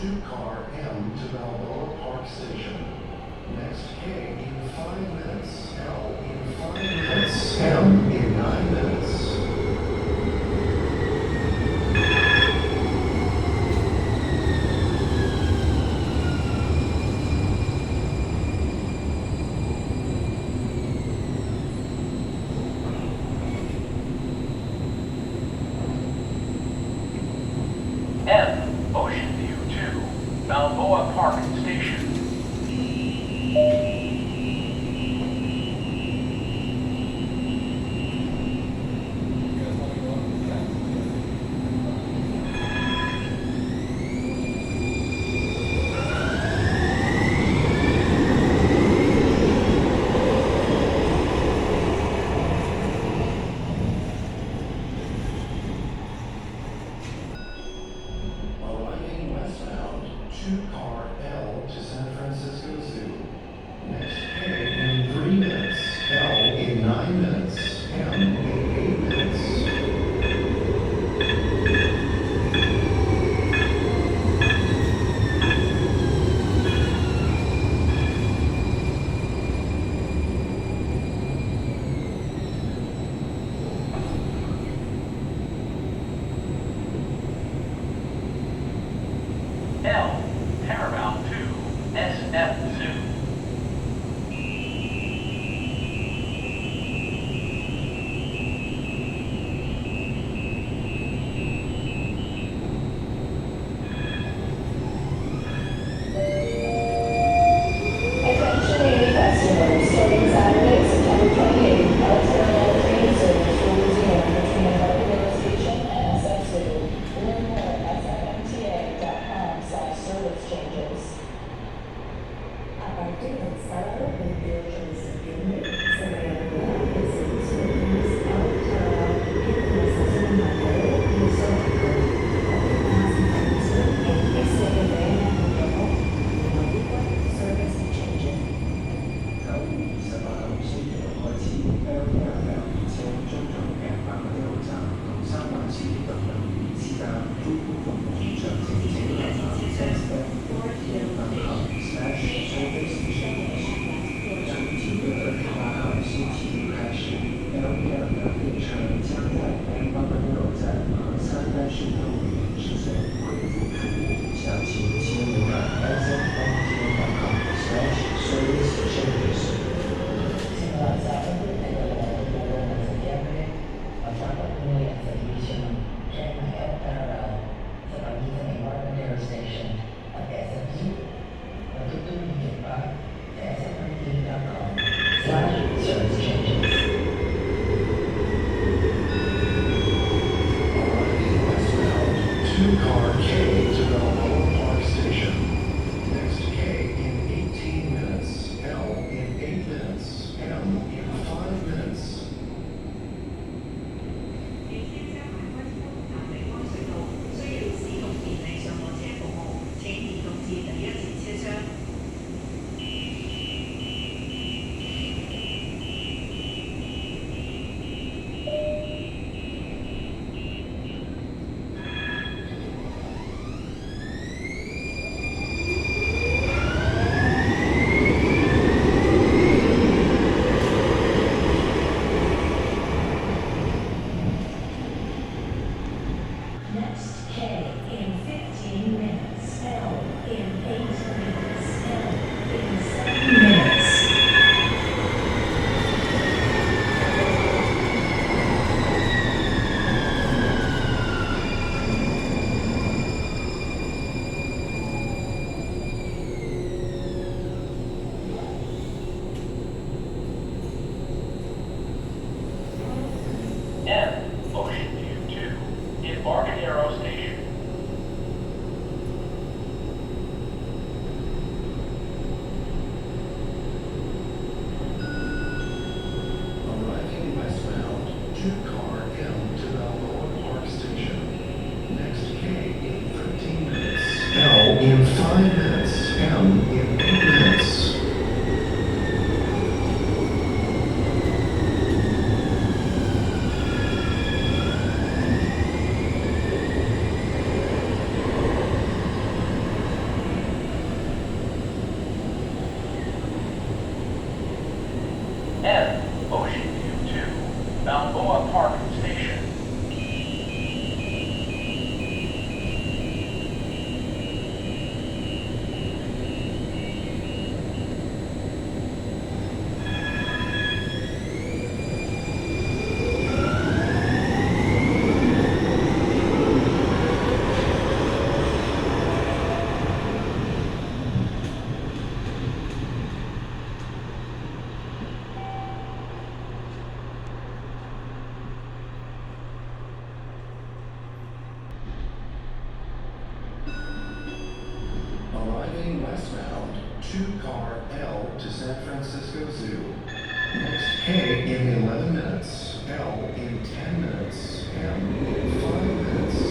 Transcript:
2-car M to Balboa Park Station. Next K in 5 minutes. L in 5 minutes. M in 9 minutes. M, Ocean View 2, Balboa Park Station. Arriving westbound, 2-car L to San Francisco Zoo. Next K in 3 minutes. L in 9 minutes. M in 8 minutes. L, Paramount 2, SF Zoo. Attention customers, starting Saturday, September 28th, Alexander train service will resume between Embarcadero Station and SF Zoo. Learn more at sfmta.com/service changes. A partir del sábado 28 de septiembre se reanudará el servicio de trenes Out entre la estación Embarcadero y el Zoológico. Obtenga más información en sfm.com. Service changes.9月28號星期六開始 ，LPR 列車中途嘅白馬路站同三藩市獨立園之間恢復服務，詳情請瀏覽 sfm.com/service changes。从7月28號星期六開始，LPR 的列車將在白馬路站和三藩市動物園之間恢復服務，詳情請瀏覽 sfm.com/service changes。 Finalizado el development de septiembre, pasando con la exhibition Train El Parallel from Anita Embarcadero Station at SF Zoo. Matutuloy pa sa sfmta.com/service changes. Arriving westbound, 2-car K to Balboa Park Station. Next K in 18 minutes. L in 8 minutes. M in 5 minutes. 現先生行開福南地方隧道，需要使用便利上落車服務，請移動至第一節車廂。Next K in 15 minutes. L in 8 minutes. M in 7 minutes. M, Ocean View 2, Embarcadero Station. Arriving westbound, 2-car M to Balboa Park Station. Next K in 13 minutes. L in 5 minutes. M in 8 minutes. lane westbound, 2-car L to San Francisco Zoo. Next K in 11 minutes, L in 10 minutes, M in 5 minutes.